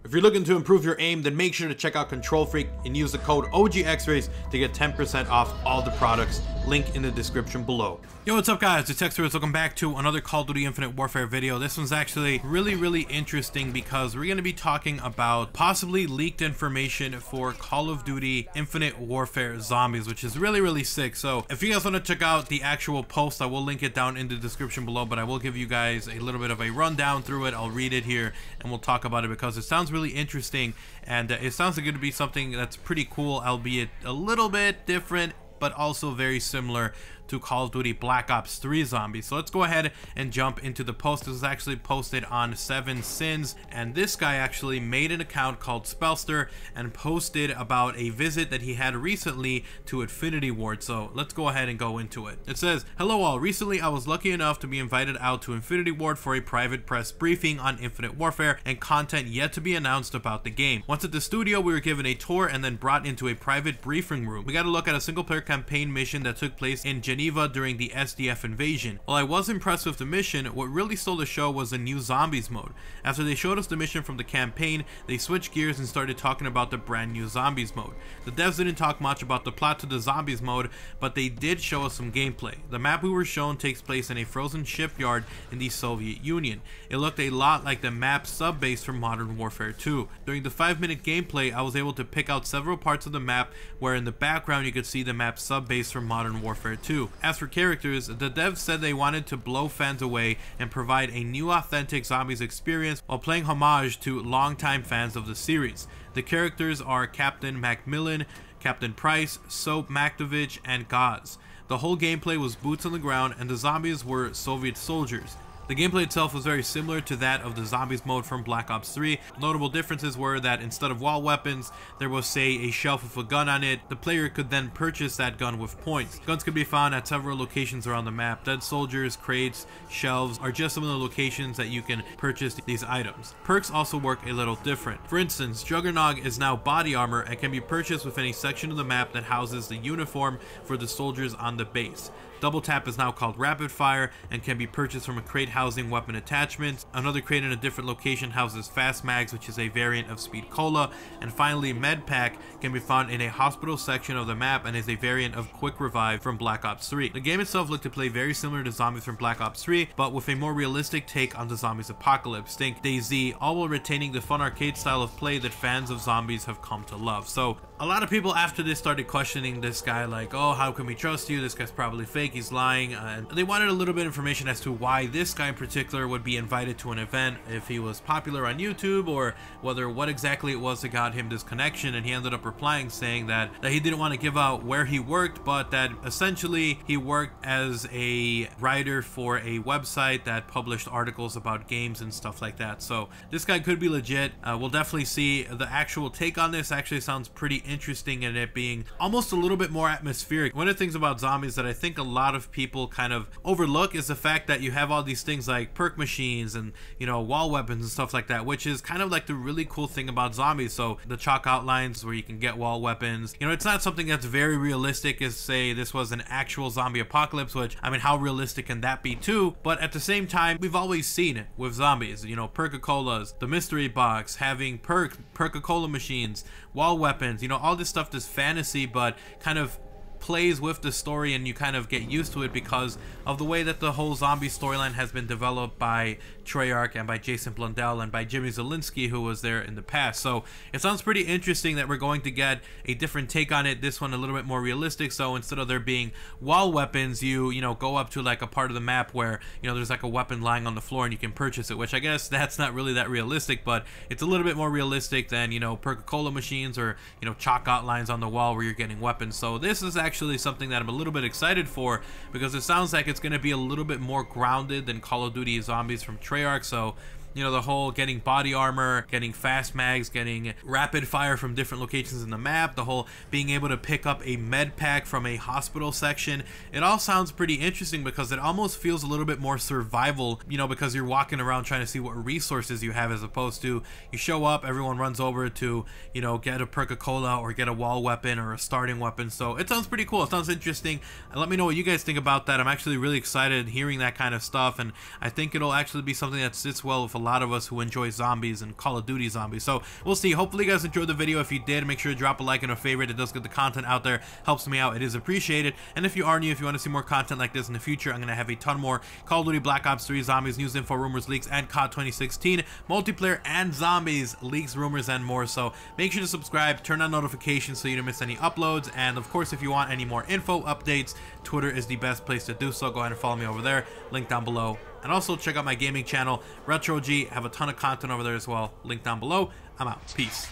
If you're looking to improve your aim, then make sure to check out Control Freak and use the code OGXRAYZ to get 10% off all the products. Link in the description below. Yo, what's up guys? It's OGXRAYZ. Welcome back to another Call of Duty Infinite Warfare video. This one's actually really interesting because we're going to be talking about possibly leaked information for Call of Duty Infinite Warfare Zombies, which is really sick. So if you guys want to check out the actual post, I will link it down in the description below, but I will give you guys a little bit of a rundown through it. I'll read it here and we'll talk about it because it sounds really interesting, and it sounds like it would be something that's pretty cool, albeit a little bit different, but also very similar to Call of Duty Black Ops 3 Zombies. So let's go ahead and jump into the post. This was actually posted on 7 Sins, and this guy actually made an account called Spellster and posted about a visit that he had recently to Infinity Ward. So let's go ahead and go into it. It says, "Hello all, recently I was lucky enough to be invited out to Infinity Ward for a private press briefing on Infinite Warfare and content yet to be announced about the game. Once at the studio, we were given a tour and then brought into a private briefing room. We got a look at a single player campaign mission that took place in Geneva during the SDF invasion. While I was impressed with the mission, what really stole the show was the new Zombies mode. After they showed us the mission from the campaign, they switched gears and started talking about the brand new Zombies mode. The devs didn't talk much about the plot to the Zombies mode, but they did show us some gameplay. The map we were shown takes place in a frozen shipyard in the Soviet Union. It looked a lot like the map sub-base from Modern Warfare 2. During the 5-minute gameplay, I was able to pick out several parts of the map where in the background you could see the map sub-base from Modern Warfare 2. As for characters, the devs said they wanted to blow fans away and provide a new authentic Zombies experience while paying homage to longtime fans of the series. The characters are Captain Macmillan, Captain Price, Soap Maktovich, and Gaz. The whole gameplay was boots on the ground and the zombies were Soviet soldiers. The gameplay itself was very similar to that of the Zombies mode from Black Ops 3. Notable differences were that instead of wall weapons, there was, say, a shelf with a gun on it. The player could then purchase that gun with points. Guns could be found at several locations around the map. Dead soldiers, crates, shelves are just some of the locations that you can purchase these items. Perks also work a little different. For instance, Juggernog is now body armor and can be purchased within a section of the map that houses the uniform for the soldiers on the base. Double tap is now called rapid fire and can be purchased from a crate housing weapon attachments. Another crate in a different location houses fast mags, which is a variant of speed cola. And finally, med pack can be found in a hospital section of the map and is a variant of quick revive from Black Ops 3. The game itself looked to play very similar to Zombies from Black Ops 3, but with a more realistic take on the Zombies apocalypse. Think DayZ, all while retaining the fun arcade style of play that fans of Zombies have come to love. So a lot of people after this started questioning this guy, like, oh, how can we trust you? This guy's probably fake, he's lying. And they wanted a little bit of information as to why this guy in particular would be invited to an event, if he was popular on YouTube, or whether what exactly it was that got him this connection. And he ended up replying saying that he didn't want to give out where he worked, but that essentially he worked as a writer for a website that published articles about games and stuff like that. So this guy could be legit. We'll definitely see. The actual take on this actually sounds pretty interesting in it being almost a little bit more atmospheric. One of the things about Zombies that I think a lot of people kind of overlook is the fact that you have all these things like perk machines and, you know, wall weapons and stuff like that, which is kind of like the really cool thing about Zombies. So the chalk outlines where you can get wall weapons, you know, it's not something that's very realistic as, say, this was an actual zombie apocalypse, which, I mean, how realistic can that be too? But at the same time, we've always seen it with Zombies, you know, Perca-Colas, the mystery box, having Perca-Cola machines, wall weapons, you know, all this stuff, this fantasy, but kind of plays with the story and you kind of get used to it because of the way that the whole zombie storyline has been developed by Treyarch and by Jason Blundell and by Jimmy Zielinski, who was there in the past. So it sounds pretty interesting that we're going to get a different take on it, this one a little bit more realistic. So instead of there being wall weapons, you know, go up to like a part of the map where, you know, there's like a weapon lying on the floor and you can purchase it, which I guess that's not really that realistic, but it's a little bit more realistic than, you know, Perca-Cola machines or, you know, chalk outlines on the wall where you're getting weapons. So this is actually something that I'm a little bit excited for because it sounds like it's going to be a little bit more grounded than Call of Duty Zombies from Treyarch. So you know, the whole getting body armor, getting fast mags, getting rapid fire from different locations in the map, the whole being able to pick up a med pack from a hospital section. It all sounds pretty interesting because it almost feels a little bit more survival, you know, because you're walking around trying to see what resources you have, as opposed to you show up, everyone runs over to, you know, get a Perca-Cola or get a wall weapon or a starting weapon. So it sounds pretty cool. It sounds interesting. Let me know what you guys think about that. I'm actually really excited hearing that kind of stuff, and I think it'll actually be something that sits well with a lot of us who enjoy zombies and Call of Duty zombies. So we'll see. Hopefully you guys enjoyed the video. If you did, make sure to drop a like and a favorite. It does get the content out there, helps me out, it is appreciated. And if you are new, if you want to see more content like this in the future, I'm going to have a ton more Call of Duty Black Ops 3 zombies, news, info, rumors, leaks, and COD 2016 multiplayer and zombies, leaks, rumors, and more. So make sure to subscribe, turn on notifications so you don't miss any uploads. And of course, if you want any more info, updates, Twitter is the best place to do so. Go ahead and follow me over there, link down below. And also check out my gaming channel, RetroG. I have a ton of content over there as well, link down below. I'm out. Peace.